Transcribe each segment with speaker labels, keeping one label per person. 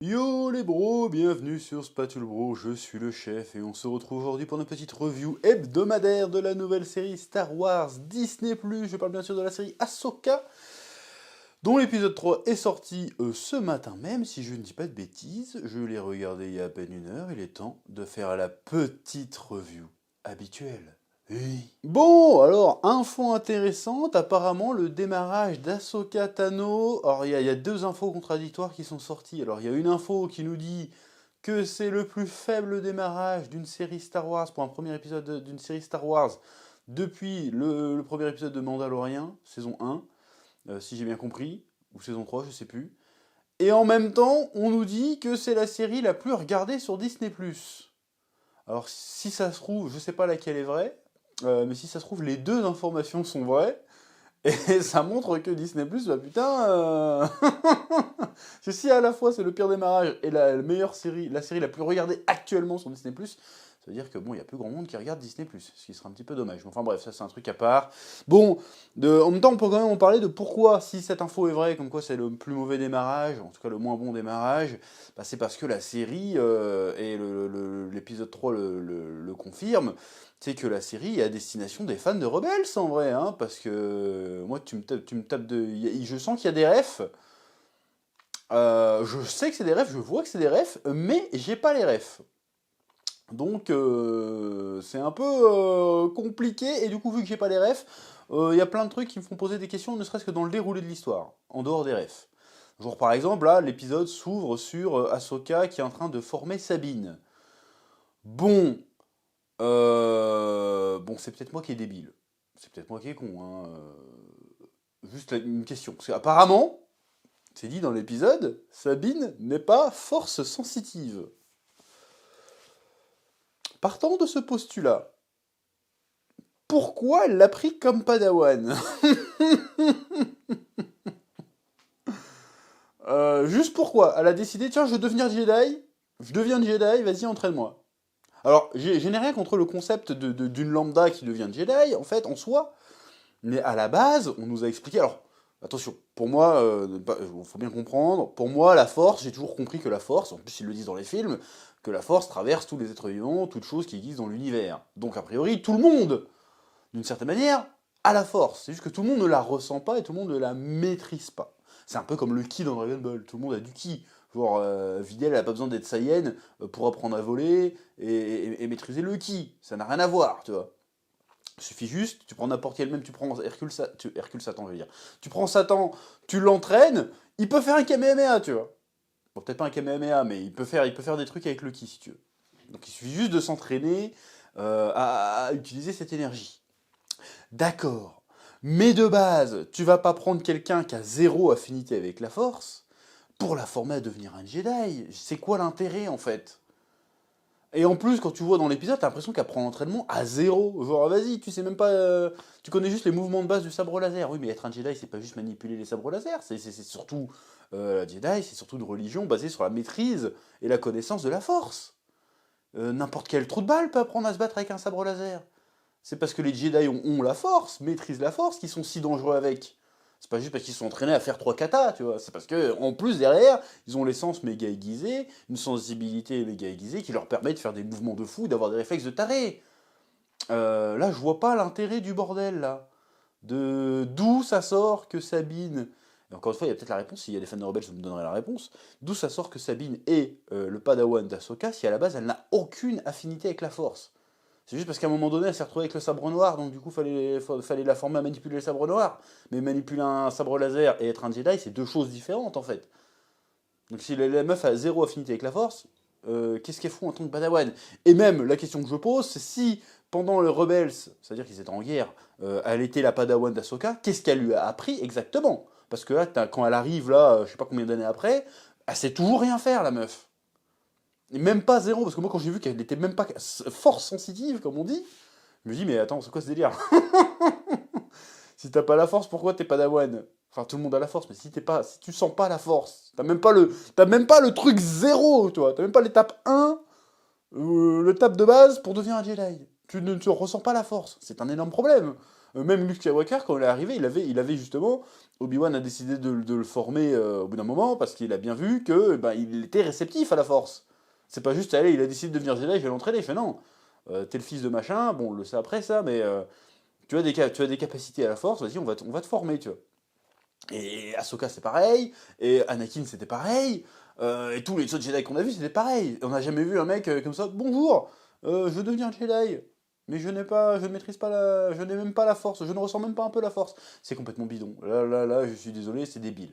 Speaker 1: Yo les bros, bienvenue sur Spatule Bro, je suis le chef et on se retrouve aujourd'hui pour une petite review hebdomadaire de la nouvelle série Star Wars Disney+. Je parle bien sûr de la série Ahsoka, dont l'épisode 3 est sorti ce matin même, si je ne dis pas de bêtises. Je l'ai regardé il y a à peine une heure, il est temps de faire la petite review habituelle. Oui. Bon, alors, info intéressante, apparemment le démarrage d'Ahsoka Tano, alors il y a deux infos contradictoires qui sont sorties. Alors il y a une info qui nous dit que c'est le plus faible démarrage d'une série Star Wars, pour un premier épisode d'une série Star Wars, depuis le premier épisode de Mandalorian, saison 1, si j'ai bien compris, ou saison 3, je sais plus. Et en même temps, on nous dit que c'est la série la plus regardée sur Disney+. Alors si ça se trouve, je sais pas laquelle est vraie, mais si ça se trouve, les deux informations sont vraies. Et ça montre que Disney+, bah putain... Parce que si à la fois c'est le pire démarrage et la meilleure série, la série la plus regardée actuellement sur Disney+, ça veut dire que bon, il y a plus grand monde qui regarde Disney+, ce qui serait un petit peu dommage. Enfin bref, ça c'est un truc à part. Bon, en même temps, on peut quand même en parler de pourquoi, si cette info est vraie, comme quoi c'est le plus mauvais démarrage, en tout cas le moins bon démarrage, bah, c'est parce que la série, et l'épisode 3 le confirme, c'est que la série est à destination des fans de Rebels en vrai, hein, parce que moi tu me tapes de... Je sens qu'il y a des refs, je sais que c'est des refs, je vois que c'est des refs, mais j'ai pas les refs. Donc c'est un peu compliqué, et du coup vu que j'ai pas les refs, il y a plein de trucs qui me font poser des questions, ne serait-ce que dans le déroulé de l'histoire, en dehors des refs. Genre par exemple, là, l'épisode s'ouvre sur Ahsoka qui est en train de former Sabine. Bon, bon, c'est peut-être moi qui est débile. C'est peut-être moi qui est con, hein. Juste une question. Parce qu'apparemment, c'est dit dans l'épisode, Sabine n'est pas force sensitive. Partant de ce postulat, pourquoi elle l'a pris comme padawan? Juste pourquoi? Elle a décidé, tiens, je veux devenir Jedi, je deviens Jedi, vas-y, entraîne-moi. Alors, je n'ai rien contre le concept d'une lambda qui devient Jedi, en fait, en soi, mais à la base, on nous a expliqué. Alors, attention, pour moi, il faut bien comprendre, pour moi, la force, j'ai toujours compris que la force, en plus ils le disent dans les films, que la force traverse tous les êtres vivants, toutes choses qui existent dans l'univers. Donc, a priori, tout le monde, d'une certaine manière, a la force. C'est juste que tout le monde ne la ressent pas et tout le monde ne la maîtrise pas. C'est un peu comme le ki dans Dragon Ball, tout le monde a du ki. Genre, Videl n'a pas besoin d'être Saiyan pour apprendre à voler et maîtriser le ki. Ça n'a rien à voir, tu vois. Il suffit juste, tu prends n'importe quel, même tu prends Hercule Satan, je veux dire. Tu prends Satan, tu l'entraînes, il peut faire un Kamehameha, tu vois. Bon, peut-être pas un Kamehameha, mais il peut faire des trucs avec le ki, si tu veux. Donc il suffit juste de s'entraîner à utiliser cette énergie. D'accord. Mais de base, tu vas pas prendre quelqu'un qui a zéro affinité avec la force pour la former à devenir un Jedi. C'est quoi l'intérêt, en fait? Et en plus, quand tu vois dans l'épisode, t'as l'impression qu'elle prend l'entraînement à zéro. Genre, vas-y, tu sais même pas. Tu connais juste les mouvements de base du sabre laser. Oui, mais être un Jedi, c'est pas juste manipuler les sabres laser. C'est surtout. La Jedi, c'est surtout une religion basée sur la maîtrise et la connaissance de la force. N'importe quel trou de balle peut apprendre à se battre avec un sabre laser. C'est parce que les Jedi ont la force, maîtrisent la force, qu'ils sont si dangereux avec. C'est pas juste parce qu'ils sont entraînés à faire 3 katas, tu vois. C'est parce que, en plus, derrière, ils ont l'essence méga aiguisée, une sensibilité méga aiguisée qui leur permet de faire des mouvements de fou, d'avoir des réflexes de taré. Là, je vois pas l'intérêt du bordel, là. D'où ça sort que Sabine. Et encore une fois, il y a peut-être la réponse, s'il y a des fans de Rebels, je me donnerai la réponse. D'où ça sort que Sabine est le padawan d'Ahsoka si à la base elle n'a aucune affinité avec la force. C'est juste parce qu'à un moment donné, elle s'est retrouvée avec le sabre noir, donc du coup, fallait la former à manipuler le sabre noir. Mais manipuler un sabre laser et être un Jedi, c'est deux choses différentes en fait. Donc si la meuf a zéro affinité avec la force, qu'est-ce qu'elle fout en tant que padawan? Et même, la question que je pose, c'est si pendant le Rebels, c'est-à-dire qu'ils étaient en guerre, elle était la padawan d'Ahsoka, qu'est-ce qu'elle lui a appris exactement? Parce que là, quand elle arrive là, je sais pas combien d'années après, elle sait toujours rien faire, la meuf. Et même pas zéro, parce que moi quand j'ai vu qu'elle n'était même pas force sensitive, comme on dit, je me dis mais attends, c'est quoi ce délire? Si t'as pas la force, pourquoi t'es padawan? Enfin tout le monde a la force, mais si tu sens pas la force, t'as même pas le truc zéro, toi, t'as même pas l'étape 1, l'étape de base pour devenir un Jedi. Tu ne ressens pas la force, c'est un énorme problème. Même Luke Skywalker, quand il est arrivé, il avait justement... Obi-Wan a décidé de le former au bout d'un moment, parce qu'il a bien vu que ben, il était réceptif à la Force. C'est pas juste, allez, il a décidé de devenir Jedi, je vais l'entraîner. Il fait non, t'es le fils de machin, bon, on le sait après ça, mais tu as des capacités à la Force, vas-y, on va te former, tu vois. Et Ahsoka, c'est pareil. Et Anakin, c'était pareil. Et tous les autres Jedi qu'on a vus, c'était pareil. On n'a jamais vu un mec comme ça. Bonjour, je veux devenir Jedi. Mais je ne maîtrise pas je n'ai même pas la force. Je ne ressens même pas un peu la force. C'est complètement bidon. Là, je suis désolé, c'est débile.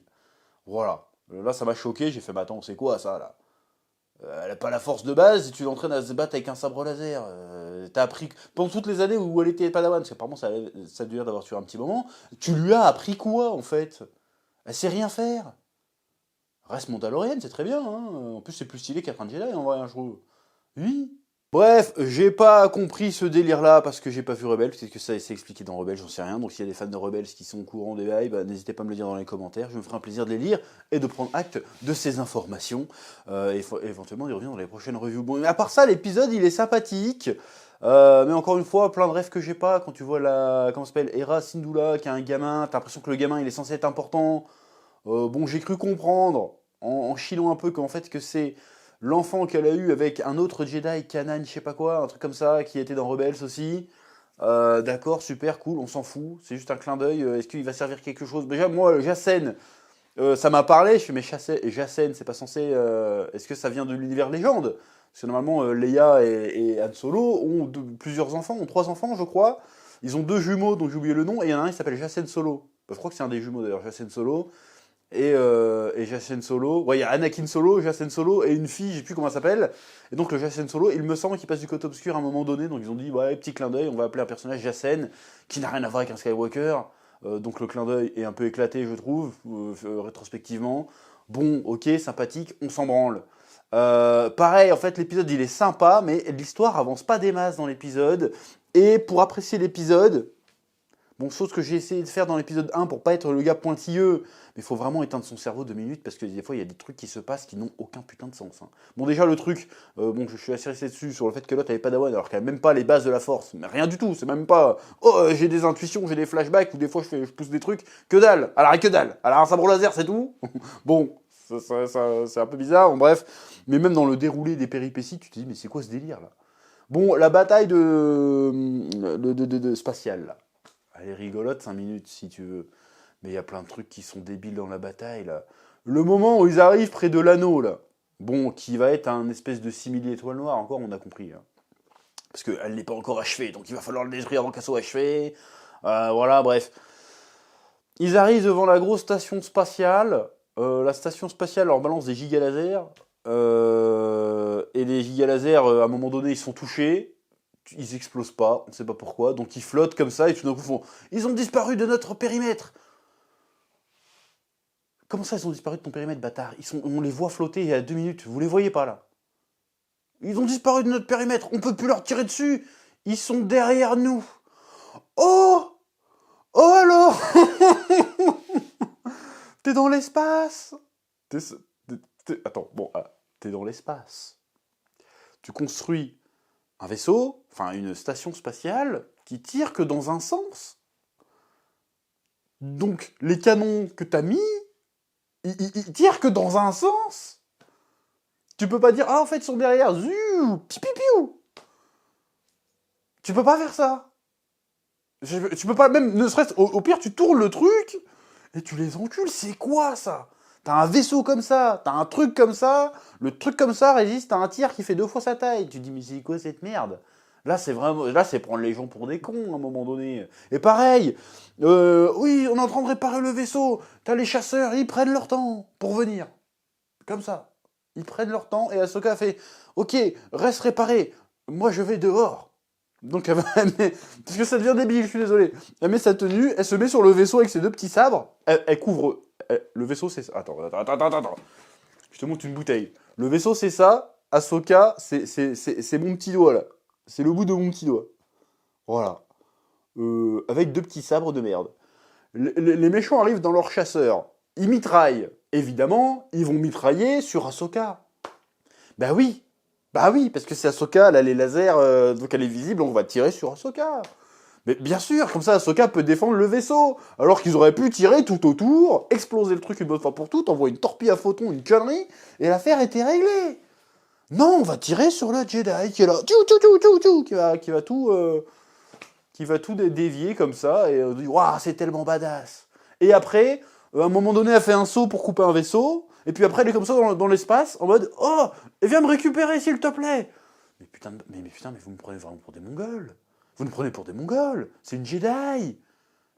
Speaker 1: Voilà. Là, ça m'a choqué. J'ai fait, bah attends, c'est quoi ça là? Elle a pas la force de base et tu l'entraînes à se battre avec un sabre laser. T'as appris pendant toutes les années où elle était Padawan, parce qu'apparemment ça a dû d'avoir tué un petit moment. Tu lui as appris quoi en fait? Elle sait rien faire. Reste Mandalorienne, c'est très bien. Hein. En plus, c'est plus stylé qu'être un Jedi en vrai, hein, je trouve. Oui. Bref, j'ai pas compris ce délire-là parce que j'ai pas vu Rebelle. Peut-être que ça s'est expliqué dans Rebelle, j'en sais rien. Donc s'il y a des fans de Rebelle qui sont au courant des bails, bah, n'hésitez pas à me le dire dans les commentaires. Je me ferai un plaisir de les lire et de prendre acte de ces informations. Et éventuellement d'y revenir dans les prochaines reviews. Bon, mais à part ça, l'épisode il est sympathique. Mais encore une fois, plein de rêves que j'ai pas. Quand tu vois comment s'appelle, Hera Syndulla qui a un gamin, t'as l'impression que le gamin il est censé être important. Bon, j'ai cru comprendre, en chilant un peu, qu'en fait, que c'est l'enfant qu'elle a eu avec un autre Jedi, Kanan, je sais pas quoi, un truc comme ça, qui était dans Rebels aussi. D'accord, super, cool, on s'en fout, c'est juste un clin d'œil. Est-ce qu'il va servir quelque chose? Déjà, moi, Jacen, ça m'a parlé, je fais, mais Jacen, c'est pas censé. Est-ce que ça vient de l'univers légende? Parce que normalement, Leia et Han Solo ont plusieurs enfants, ont 3 enfants, je crois. Ils ont 2 jumeaux dont j'ai oublié le nom, et il y en a un qui s'appelle Jacen Solo. Je crois que c'est un des jumeaux d'ailleurs, Jacen Solo. Et Jacen Solo. Ouais, il y a Anakin Solo, Jacen Solo et une fille, je sais plus comment elle s'appelle. Et donc le Jacen Solo, il me semble qu'il passe du côté obscur à un moment donné. Donc ils ont dit, ouais, petit clin d'œil, on va appeler un personnage Jacen, qui n'a rien à voir avec un Skywalker. Donc le clin d'œil est un peu éclaté, je trouve, rétrospectivement. Bon, ok, sympathique, on s'en branle. Pareil, en fait, l'épisode il est sympa, mais l'histoire avance pas des masses dans l'épisode. Et pour apprécier l'épisode, bon, chose que j'ai essayé de faire dans l'épisode 1 pour pas être le gars pointilleux, mais il faut vraiment éteindre son cerveau 2 minutes parce que des fois il y a des trucs qui se passent qui n'ont aucun putain de sens. Hein. Bon, déjà le truc, bon, je suis assez resté dessus sur le fait que l'autre avait pas Padawan alors qu'elle a même pas les bases de la force, mais rien du tout, c'est même pas oh j'ai des intuitions, j'ai des flashbacks ou des fois je pousse des trucs, que dalle, que dalle, elle a un sabre laser, c'est tout. Bon, c'est un peu bizarre, bon, bref, mais même dans le déroulé des péripéties, tu te dis mais c'est quoi ce délire là? Bon, la bataille de spatiale là. Elle est rigolote 5 minutes si tu veux. Mais il y a plein de trucs qui sont débiles dans la bataille là. Le moment où ils arrivent près de l'anneau là. Bon, qui va être un espèce de simili étoile noire, encore on a compris. Hein. Parce qu'elle n'est pas encore achevée, donc il va falloir le détruire avant qu'elle soit achevée. Voilà, bref. Ils arrivent devant la grosse station spatiale. La station spatiale leur balance des gigalasers. Et les gigalasers, à un moment donné, ils sont touchés. Ils explosent pas, on ne sait pas pourquoi, donc ils flottent comme ça et tout d'un coup font « Ils ont disparu de notre périmètre !» Comment ça, ils ont disparu de ton périmètre, bâtard? On les voit flotter il y a 2 minutes, vous les voyez pas là? Ils ont disparu de notre périmètre, on peut plus leur tirer dessus! Ils sont derrière nous! Oh! Oh alors! T'es dans l'espace! Attends, bon, t'es dans l'espace. Tu construis un vaisseau, enfin une station spatiale, qui tire que dans un sens. Donc les canons que t'as mis, ils tirent que dans un sens. Tu peux pas dire, ah en fait ils sont derrière, ziou, piou. Tu peux pas faire ça. Tu peux pas, même, ne serait-ce, au pire tu tournes le truc, et tu les encules, c'est quoi ça? T'as un vaisseau comme ça, t'as un truc comme ça, le truc comme ça résiste à un tir qui fait 2 fois sa taille. Tu te dis, mais c'est quoi cette merde? Là, c'est vraiment, là, c'est prendre les gens pour des cons à un moment donné. Et pareil, oui, on est en train de réparer le vaisseau. T'as les chasseurs, ils prennent leur temps pour venir. Comme ça. Ils prennent leur temps et Ahsoka fait, ok, reste réparé. Moi, je vais dehors. Donc, parce que ça devient débile, je suis désolé. Elle met sa tenue, elle se met sur le vaisseau avec ses 2 petits sabres. Elle couvre. Le vaisseau, c'est ça. Attends. Je te montre une bouteille. Le vaisseau, c'est ça. Ahsoka, c'est mon petit doigt, là. C'est le bout de mon petit doigt. Voilà. Avec 2 petits sabres de merde. Les méchants arrivent dans leur chasseur. Ils mitraillent. Évidemment, ils vont mitrailler sur Ahsoka. Bah oui, parce que c'est Ahsoka, elle a les lasers, donc elle est visible, on va tirer sur Ahsoka. Mais bien sûr, comme ça, Ahsoka peut défendre le vaisseau. Alors qu'ils auraient pu tirer tout autour, exploser le truc une bonne fois pour toutes, envoyer une torpille à photon, une connerie, et l'affaire était réglée. Non, on va tirer sur le Jedi qui est là, qui va tout dévier comme ça, et on dit, waouh, c'est tellement badass. Et après, à un moment donné, elle fait un saut pour couper un vaisseau, et puis après, elle est comme ça dans l'espace, en mode, oh, et viens me récupérer, s'il te plaît. Mais vous me prenez vraiment pour des Mongols. Vous nous prenez pour des Mongols. C'est une Jedi.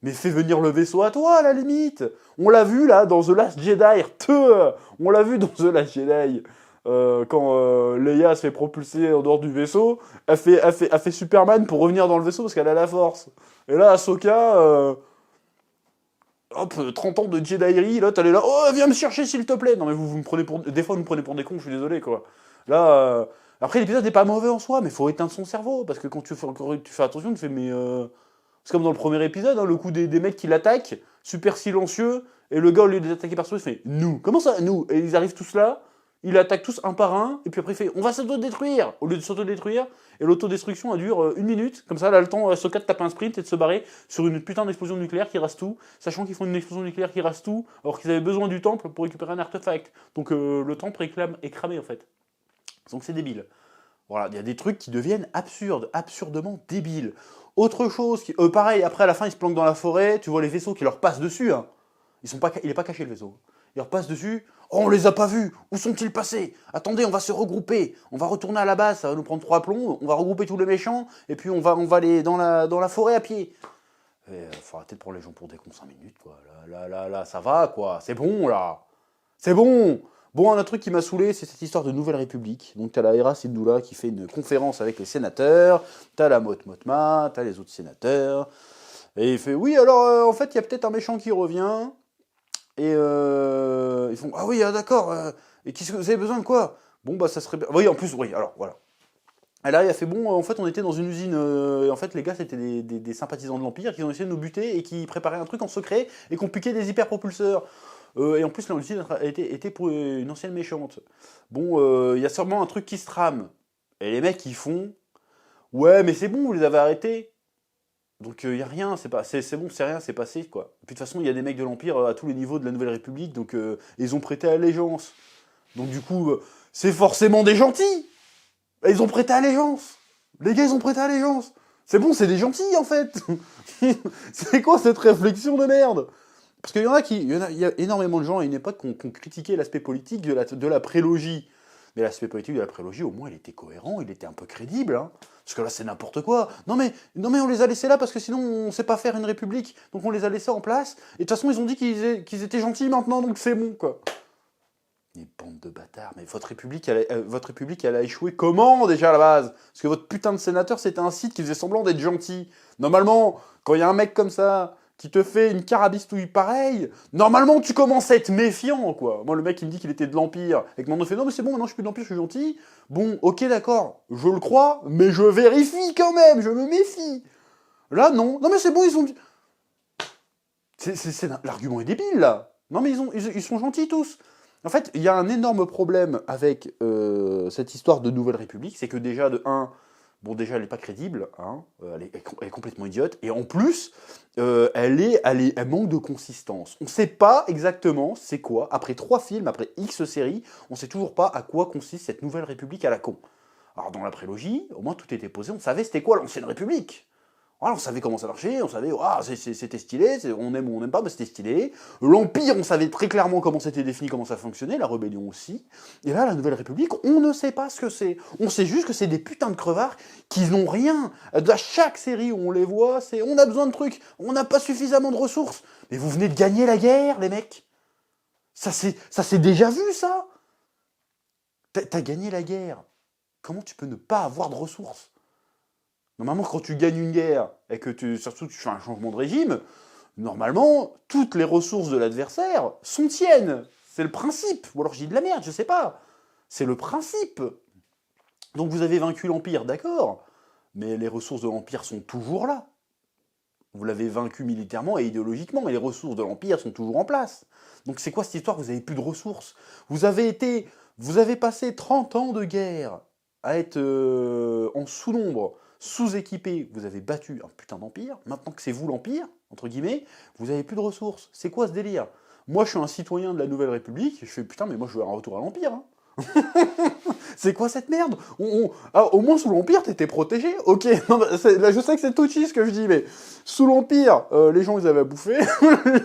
Speaker 1: Mais fais venir le vaisseau à toi, à la limite. On l'a vu, là, dans The Last Jedi. On l'a vu dans The Last Jedi. Quand Leia se fait propulser en dehors du vaisseau, elle fait Superman pour revenir dans le vaisseau parce qu'elle a la force. Et là, Ahsoka, hop, 30 ans de Jedierie, là, t'allais là, oh, viens me chercher s'il te plaît. Non, mais vous me prenez pour. Des fois, vous me prenez pour des cons, je suis désolé, quoi. Là, après, l'épisode n'est pas mauvais en soi, mais il faut éteindre son cerveau, parce que quand tu fais attention, tu fais, mais. C'est comme dans le premier épisode, hein, le coup des mecs qui l'attaquent, super silencieux, et le gars, au lieu de les attaquer par soi, il fait, nous. Comment ça, nous? Et ils arrivent tous là, ils attaquent tous un par un, et puis après, il fait, on va s'auto-détruire, au lieu de s'auto-détruire, et l'autodestruction, elle dure 1 minute, comme ça, elle a le temps, Ahsoka de taper un sprint et de se barrer sur une putain d'explosion nucléaire qui rase tout, sachant qu'ils font une explosion nucléaire qui rase tout, alors qu'ils avaient besoin du temple pour récupérer un artefact. Donc le temple est cramé, en fait. Donc c'est débile. Voilà, il y a des trucs qui deviennent absurdes, absurdement débiles. Autre chose, pareil, après à la fin ils se planquent dans la forêt, tu vois les vaisseaux qui leur passent dessus. Hein. Il est pas caché le vaisseau. Ils leur passent dessus. Oh, on les a pas vus. Où sont-ils passés? Attendez, on va se regrouper. On va retourner à la base, ça va nous prendre 3 plombs. On va regrouper tous les méchants et puis on va aller dans la forêt à pied. Faut arrêter de prendre les gens pour des cons 5 minutes, quoi. Là, ça va, quoi. C'est bon, là. C'est bon. Bon, un autre truc qui m'a saoulé, c'est cette histoire de Nouvelle République. Donc, t'as la Hera Syndulla qui fait une conférence avec les sénateurs, t'as la Mot Mothma, t'as les autres sénateurs. Et il fait, oui, alors, en fait, il y a peut-être un méchant qui revient. Et ils font, ah oui, ah, d'accord. Et qu'est-ce que vous avez besoin de quoi? Bon, bah, ça serait bien. Oui, en plus, oui, alors, voilà. Et là, il a fait, bon, en fait, on était dans une usine. Et en fait, les gars, c'était des sympathisants de l'Empire qui ont essayé de nous buter et qui préparaient un truc en secret et qui ont piqué des hyperpropulseurs. Et en plus, l'usine était pour une ancienne méchante. Bon, il y a sûrement un truc qui se trame. Et les mecs, ils font, ouais, mais c'est bon, vous les avez arrêtés. Donc, il y a rien, c'est bon, c'est rien, c'est passé, quoi. Puis, de toute façon, il y a des mecs de l'Empire à tous les niveaux de la Nouvelle République, donc ils ont prêté allégeance. Donc, du coup, c'est forcément des gentils. Et ils ont prêté allégeance. Les gars, ils ont prêté allégeance. C'est bon, c'est des gentils, en fait. C'est quoi cette réflexion de merde? Parce qu'il y en a il y a énormément de gens à une époque qui ont critiqué l'aspect politique de la prélogie. Mais l'aspect politique de la prélogie, au moins, il était cohérent, il était un peu crédible. Hein. Parce que là, c'est n'importe quoi. Non mais on les a laissés là parce que sinon, on ne sait pas faire une république. Donc on les a laissés en place. Et de toute façon, ils ont dit qu'ils étaient gentils maintenant, donc c'est bon, quoi. Les bandes de bâtards. Mais votre république, elle a échoué comment, déjà, à la base? Parce que votre putain de sénateur, c'était un site qui faisait semblant d'être gentil. Normalement, quand il y a un mec comme ça qui te fait une carabistouille pareille, normalement tu commences à être méfiant, quoi. Moi, le mec, il me dit qu'il était de l'Empire, et que maintenant il fait, non, mais c'est bon, maintenant je suis plus de l'Empire, je suis gentil. Bon, ok, d'accord, je le crois, mais je vérifie quand même, je me méfie. Là, non. Non, mais c'est bon, ils ont dit... L'argument est débile, là. Non, mais ils sont gentils, tous. En fait, il y a un énorme problème avec cette histoire de Nouvelle République, c'est que déjà, de 1... Bon, déjà, elle n'est pas crédible, hein, elle est complètement idiote, et en plus, elle manque de consistance. On ne sait pas exactement c'est quoi, après 3 films, après X séries, on ne sait toujours pas à quoi consiste cette Nouvelle République à la con. Alors, dans la prélogie, au moins tout était posé, on savait c'était quoi l'Ancienne République. Voilà, on savait comment ça marchait, on savait, ah, c'était stylé, on aime ou on n'aime pas, mais c'était stylé. L'Empire, on savait très clairement comment c'était défini, comment ça fonctionnait, la rébellion aussi. Et là, la Nouvelle République, on ne sait pas ce que c'est. On sait juste que c'est des putains de crevards qui n'ont rien. À chaque série où on les voit, c'est on a besoin de trucs, on n'a pas suffisamment de ressources. Mais vous venez de gagner la guerre, les mecs. Ça s'est déjà vu, ça. T'as gagné la guerre. Comment tu peux ne pas avoir de ressources? Normalement, quand tu gagnes une guerre et que surtout tu fais un changement de régime, normalement, toutes les ressources de l'adversaire sont tiennes. C'est le principe. Ou alors je dis de la merde, je sais pas. C'est le principe. Donc vous avez vaincu l'Empire, d'accord, mais les ressources de l'Empire sont toujours là. Vous l'avez vaincu militairement et idéologiquement, mais les ressources de l'Empire sont toujours en place. Donc c'est quoi cette histoire? Vous n'avez plus de ressources. Vous avez passé 30 ans de guerre à être en sous-nombre, sous-équipés, vous avez battu un putain d'empire, maintenant que c'est vous l'empire, entre guillemets, vous avez plus de ressources. C'est quoi ce délire? Moi, je suis un citoyen de la Nouvelle République, je fais putain, mais moi, je veux un retour à l'Empire. Hein. C'est quoi cette merde? Ah, au moins, sous l'Empire, t'étais protégé. Ok, non, là, je sais que c'est touchy ce que je dis, mais sous l'Empire, les gens, ils avaient à bouffer,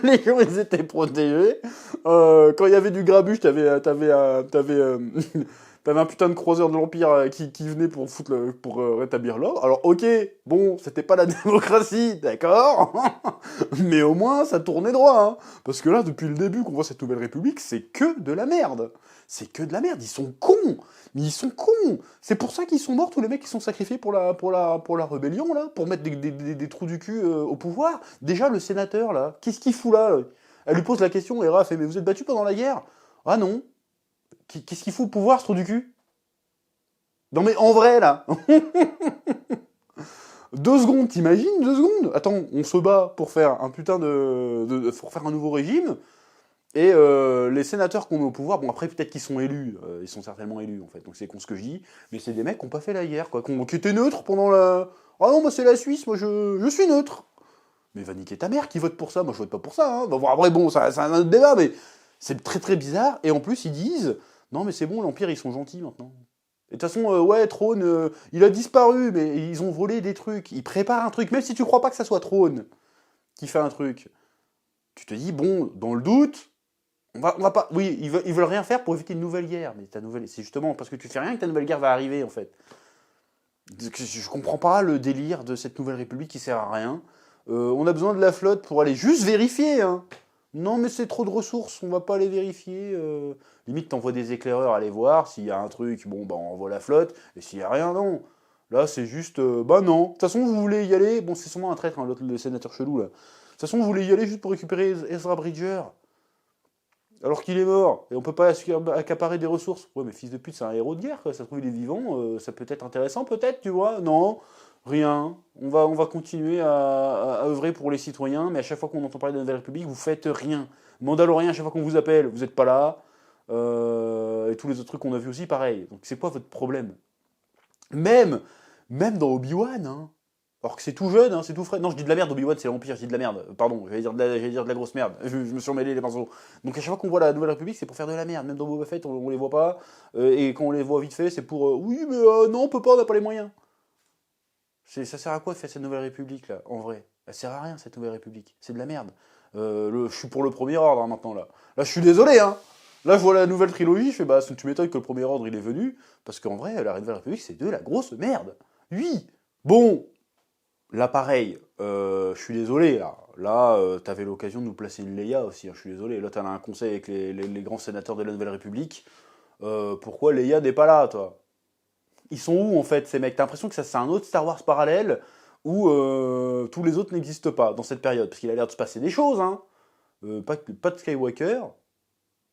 Speaker 1: les gens, ils étaient protégés. Quand il y avait du grabuge, t'avais un putain de croiseur de l'Empire qui venait pour rétablir l'ordre. Alors, ok, bon, c'était pas la démocratie, d'accord, mais au moins, ça tournait droit, hein. Parce que là, depuis le début qu'on voit cette Nouvelle République, c'est que de la merde. C'est que de la merde, ils sont cons. Mais ils sont cons. C'est pour ça qu'ils sont morts, tous les mecs qui sont sacrifiés pour la rébellion, là, pour mettre des trous du cul au pouvoir. Déjà, le sénateur, là, qu'est-ce qu'il fout là? Elle lui pose la question, et Raph fait, mais vous êtes battu pendant la guerre? Ah non. Qu'est-ce qu'il fout au pouvoir, ce trou du cul? Non mais en vrai, là. 2 secondes, t'imagines? 2 secondes? Attends, on se bat pour faire un putain pour faire un nouveau régime. Et les sénateurs qu'on met au pouvoir, bon après peut-être qu'ils sont élus, ils sont certainement élus en fait, donc c'est con ce que je dis, mais c'est des mecs qui n'ont pas fait la guerre, quoi, qui étaient neutres pendant la... Ah non, moi c'est la Suisse, moi je suis neutre. Mais va niquer ta mère qui vote pour ça, moi je vote pas pour ça, hein. Bon, après bon, c'est un autre débat, mais c'est très très bizarre, et en plus ils disent, non mais c'est bon, l'Empire ils sont gentils maintenant. Et de toute façon, ouais, Trône, il a disparu, mais ils ont volé des trucs, ils préparent un truc, même si tu crois pas que ça soit Trône qui fait un truc. Tu te dis, bon, dans le doute... On va pas. Oui, ils veulent rien faire pour éviter une nouvelle guerre. Mais c'est justement parce que tu fais rien que ta nouvelle guerre va arriver, en fait. Je comprends pas le délire de cette nouvelle république qui sert à rien. On a besoin de la flotte pour aller juste vérifier. Hein. Non, mais c'est trop de ressources, on va pas aller vérifier. Limite, t'envoies des éclaireurs à aller voir. S'il y a un truc, bon, bah on envoie la flotte. Et s'il y a rien, non. Là, c'est juste, bah non. De toute façon, vous voulez y aller. Bon, c'est sûrement un traître, hein, le sénateur chelou, là. De toute façon, vous voulez y aller juste pour récupérer Ezra Bridger. Alors qu'il est mort, et on peut pas accaparer des ressources. Ouais, mais fils de pute, c'est un héros de guerre, quoi. Ça se trouve, il est vivant, ça peut être intéressant, peut-être, tu vois. Non, rien. On va continuer à œuvrer pour les citoyens, mais à chaque fois qu'on entend parler de la Nouvelle République, vous faites rien. Mandalorian, à chaque fois qu'on vous appelle, vous n'êtes pas là. Et tous les autres trucs qu'on a vus aussi, pareil. Donc c'est quoi votre problème? Même dans Obi-Wan, hein. Alors que c'est tout jeune, hein, c'est tout frais. Non, je dis de la merde, Obi-Wan, c'est l'Empire, je dis de la merde. Pardon, j'allais dire de la grosse merde. Je me suis emmêlé les pinceaux. Donc à chaque fois qu'on voit la Nouvelle République, c'est pour faire de la merde. Même dans Boba Fett, on les voit pas. Et quand on les voit vite fait, c'est pour... oui, mais non, on peut pas, on n'a pas les moyens. Ça sert à quoi de faire cette Nouvelle République, là, en vrai? Elle sert à rien, cette Nouvelle République. C'est de la merde. Je suis pour le Premier Ordre, hein, maintenant, là. Là, je suis désolé, hein. Là, je vois la nouvelle trilogie, je fais, bah, tu m'étonnes que le Premier Ordre, il est venu. Parce qu'en vrai, la Nouvelle République, c'est de la grosse merde. Oui. Bon, là, pareil, je suis désolé, là. Là, t'avais l'occasion de nous placer une Leia aussi, hein, je suis désolé. Là, t'as un conseil avec les grands sénateurs de la Nouvelle République. Pourquoi Leia n'est pas là, toi? Ils sont où, en fait, ces mecs? T'as l'impression que ça, c'est un autre Star Wars parallèle où tous les autres n'existent pas dans cette période. Parce qu'il a l'air de se passer des choses, hein. Pas de Skywalker,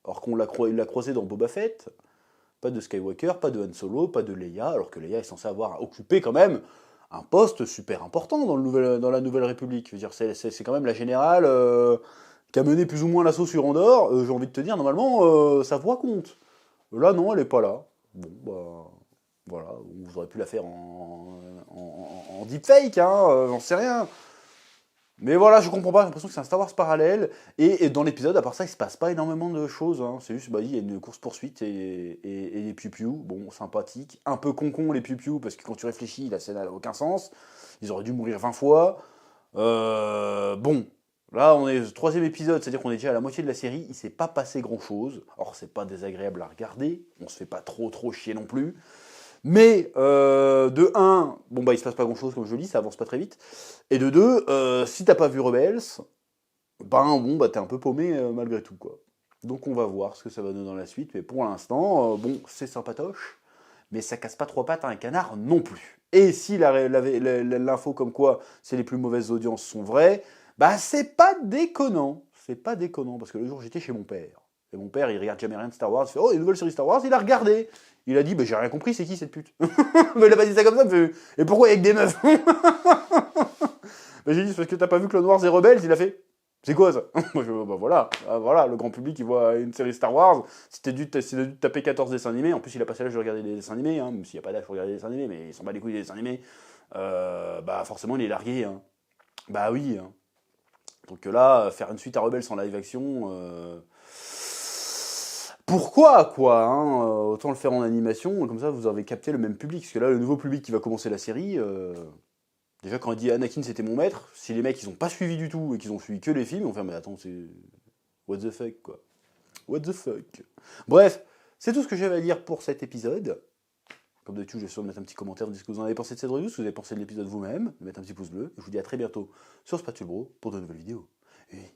Speaker 1: alors il l'a croisé dans Boba Fett. Pas de Skywalker, pas de Han Solo, pas de Leia, alors que Leia est censée avoir occupé quand même un poste super important dans la Nouvelle République. Je veux dire, c'est quand même la générale qui a mené plus ou moins l'assaut sur Andorre. J'ai envie de te dire, normalement, sa voix compte. Là, non, elle n'est pas là. Bon, bah, voilà, vous auriez pu la faire en deepfake, hein, j'en sais rien. Mais voilà, je comprends pas, j'ai l'impression que c'est un Star Wars parallèle. Et dans l'épisode, à part ça, il se passe pas énormément de choses. Hein. C'est juste, bah, il y a une course-poursuite et des piou-piou. Bon, sympathique. Un peu con les piou-piou, parce que quand tu réfléchis, la scène n'a aucun sens. Ils auraient dû mourir 20 fois. Bon, là, on est au 3e épisode, c'est-à-dire qu'on est déjà à la moitié de la série. Il s'est pas passé grand-chose. Or, c'est pas désagréable à regarder. On se fait pas trop chier non plus. Mais, de 1, bon bah il se passe pas grand chose comme je le dis, ça avance pas très vite. Et de 2, si t'as pas vu Rebels, ben bon bah t'es un peu paumé malgré tout quoi. Donc on va voir ce que ça va donner dans la suite, mais pour l'instant, bon c'est sympatoche, mais ça casse pas 3 pattes à un canard non plus. Et si l'info comme quoi c'est les plus mauvaises audiences sont vraies, bah c'est pas déconnant. C'est pas déconnant, parce que le jour j'étais chez mon père. Et mon père, il regarde jamais rien de Star Wars, il fait « Oh, une nouvelle série Star Wars », il a regardé. Il a dit, bah j'ai rien compris, c'est qui cette pute? Mais il a pas dit ça comme ça, mais et pourquoi avec des meufs? Bah j'ai dit, c'est parce que t'as pas vu Clone Wars et Rebels, il a fait, c'est quoi ça? Bah voilà, voilà, le grand public il voit une série Star Wars, si t'as dû taper 14 dessins animés, en plus il a passé l'âge de regarder des dessins animés, hein, même s'il n'y a pas d'âge pour regarder des dessins animés, mais il s'en bat les couilles des dessins animés. bah forcément il est largué. Hein. Bah oui. Hein. Donc là, faire une suite à Rebels en live action, pourquoi quoi hein autant le faire en animation, comme ça vous avez capté le même public. Parce que là, le nouveau public qui va commencer la série, déjà quand il dit Anakin c'était mon maître, si les mecs ils ont pas suivi du tout et qu'ils ont suivi que les films, ils vont faire mais attends, c'est. What the fuck quoi. What the fuck. Bref, c'est tout ce que j'avais à dire pour cet épisode. Comme d'habitude, je vais sûrement mettre un petit commentaire, dire ce que vous en avez pensé de cette review, ce que vous avez pensé de l'épisode vous-même, de mettre un petit pouce bleu. Et je vous dis à très bientôt sur Spatule Bro pour de nouvelles vidéos. Et